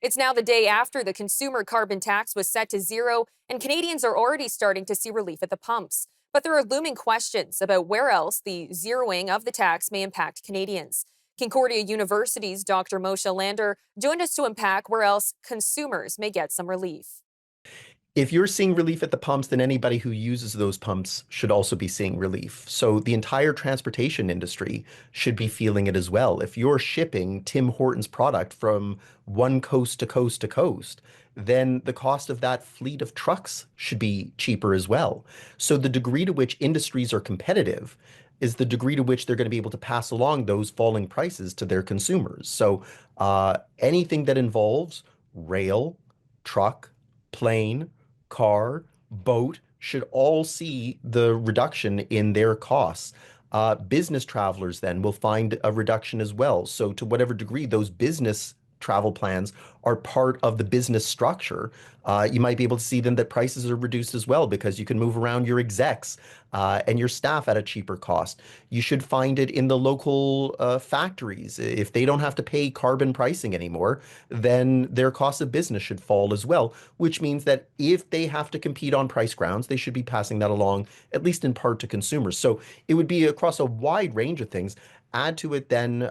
It's now the day after the consumer carbon tax was set to zero, and Canadians are already starting to see relief at the pumps. But there are looming questions about where else the zeroing of the tax may impact Canadians. Concordia University's Dr. Moshe Lander joined us to unpack where else consumers may get some relief. If you're seeing relief at the pumps, then anybody who uses those pumps should also be seeing relief. So the entire transportation industry should be feeling it as well. If you're shipping Tim Hortons product from one coast to coast to coast, then the cost of that fleet of trucks should be cheaper as well. So the degree to which industries are competitive is the degree to which they're going to be able to pass along those falling prices to their consumers. So anything that involves rail, truck, plane, car, boat should all see the reduction in their costs. Business travelers then will find a reduction as well. So, to whatever degree those business travel plans are part of the business structure, you might be able to see then that prices are reduced as well because you can move around your execs and your staff at a cheaper cost. You should find it in the local factories. If they don't have to pay carbon pricing anymore, then their cost of business should fall as well, which means that if they have to compete on price grounds, they should be passing that along, at least in part, to consumers. So it would be across a wide range of things. Add to it then,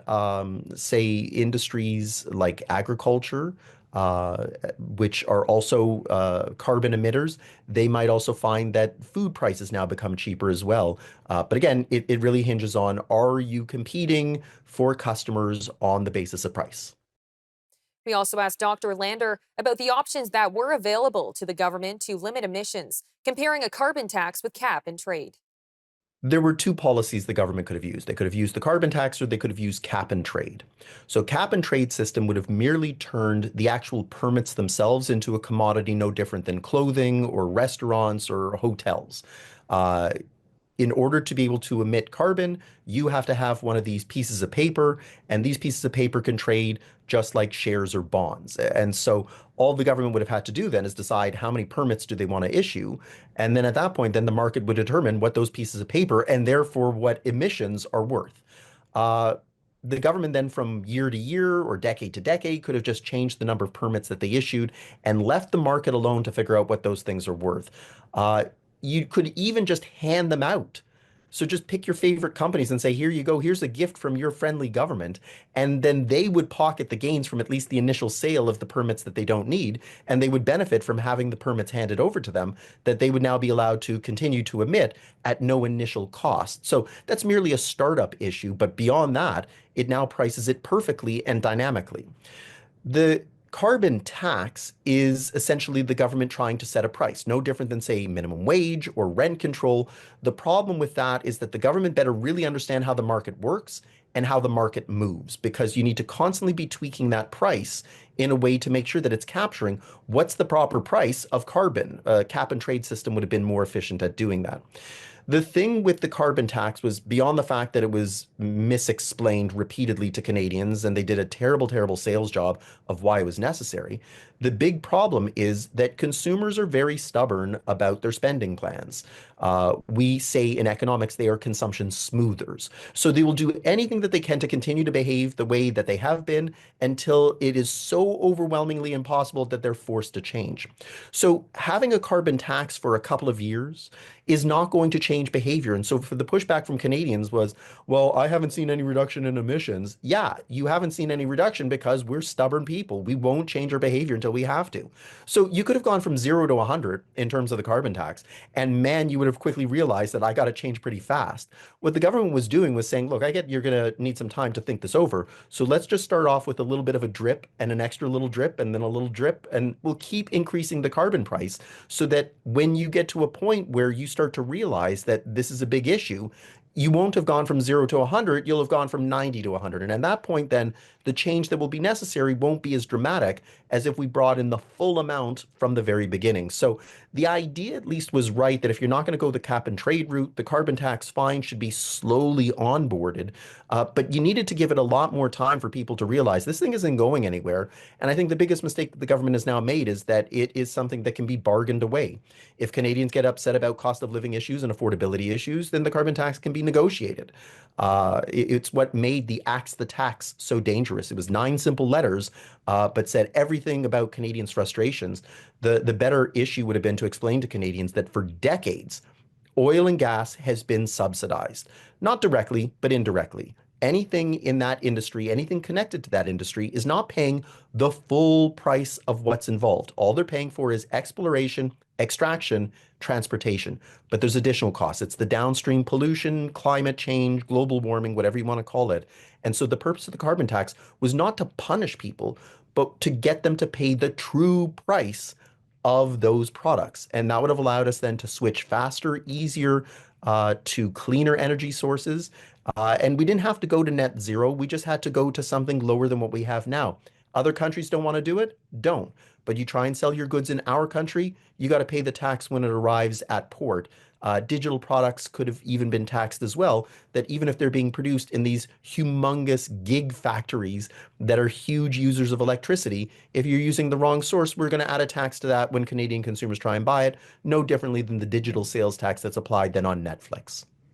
say, industries like agriculture, which are also carbon emitters. They might also find that food prices now become cheaper as well. But again, it really hinges on, are you competing for customers on the basis of price? We also asked Dr. Lander about the options that were available to the government to limit emissions, comparing a carbon tax with cap and trade. There were two policies the government could have used. They could have used the carbon tax or they could have used cap and trade. So cap and trade system would have merely turned the actual permits themselves into a commodity no different than clothing or restaurants or hotels. Uh, in order to be able to emit carbon, you have to have one of these pieces of paper, and these pieces of paper can trade just like shares or bonds. And so all the government would have had to do then is decide how many permits do they want to issue. And then at that point, then the market would determine what those pieces of paper and therefore what emissions are worth. Uh, the government then from year to year or decade to decade could have just changed the number of permits that they issued and left the market alone to figure out what those things are worth. Uh, you could even just hand them out. So just pick your favorite companies and say, here you go, here's a gift from your friendly government. And then they would pocket the gains from at least the initial sale of the permits that they don't need. And they would benefit from having the permits handed over to them that they would now be allowed to continue to emit at no initial cost. So that's merely a startup issue. But beyond that, it now prices it perfectly and dynamically. The carbon tax is essentially the government trying to set a price, no different than, say, minimum wage or rent control. The problem with that is that the government better really understand how the market works and how the market moves, because you need to constantly be tweaking that price in a way to make sure that it's capturing what's the proper price of carbon. A cap and trade system would have been more efficient at doing that. The thing with the carbon tax was beyond the fact that it was misexplained repeatedly to Canadians and they did a terrible, terrible sales job of why it was necessary. The big problem is that consumers are very stubborn about their spending plans. We say in economics they are consumption smoothers. So they will do anything that they can to continue to behave the way that they have been until it is so overwhelmingly impossible that they're forced to change. So having a carbon tax for a couple of years is not going to change behavior. And so for the pushback from Canadians was, well, I haven't seen any reduction in emissions. Yeah, you haven't seen any reduction because we're stubborn people. We won't change our behavior until we have to. So you could have gone from 0 to 100 in terms of the carbon tax. And man, you would have quickly realized that I got to change pretty fast. What the government was doing was saying, look, I get you're going to need some time to think this over. So let's just start off with a little bit of a drip and an extra little drip and then a little drip. And we'll keep increasing the carbon price so that when you get to a point where you start to realize that this is a big issue, you won't have gone from 0 to 100, you'll have gone from 90 to 100. And at that point, then the change that will be necessary won't be as dramatic as if we brought in the full amount from the very beginning. So the idea at least was right that if you're not going to go the cap and trade route, the carbon tax fine should be slowly onboarded. But you needed to give it a lot more time for people to realize this thing isn't going anywhere. And I think the biggest mistake that the government has now made is that it is something that can be bargained away. If Canadians get upset about cost of living issues and affordability issues, then the carbon tax can be be negotiated. It's what made the Axe the Tax so dangerous. It was nine simple letters, but said everything about Canadians' frustrations. The better issue would have been to explain to Canadians that for decades, oil and gas has been subsidized, not directly, but indirectly. Anything in that industry, anything connected to that industry, is not paying the full price of what's involved. All they're paying for is exploration, extraction, transportation. But there's additional costs. It's the downstream pollution, climate change, global warming, whatever you want to call it. And so the purpose of the carbon tax was not to punish people, but to get them to pay the true price of those products. And that would have allowed us then to switch faster, easier to cleaner energy sources. And we didn't have to go to net zero. We just had to go to something lower than what we have now. Other countries don't want to do it? Don't. But you try and sell your goods in our country, you got to pay the tax when it arrives at port. Digital products could have even been taxed as well, that even if they're being produced in these humongous gig factories that are huge users of electricity, if you're using the wrong source, we're going to add a tax to that when Canadian consumers try and buy it, no differently than the digital sales tax that's applied then on Netflix.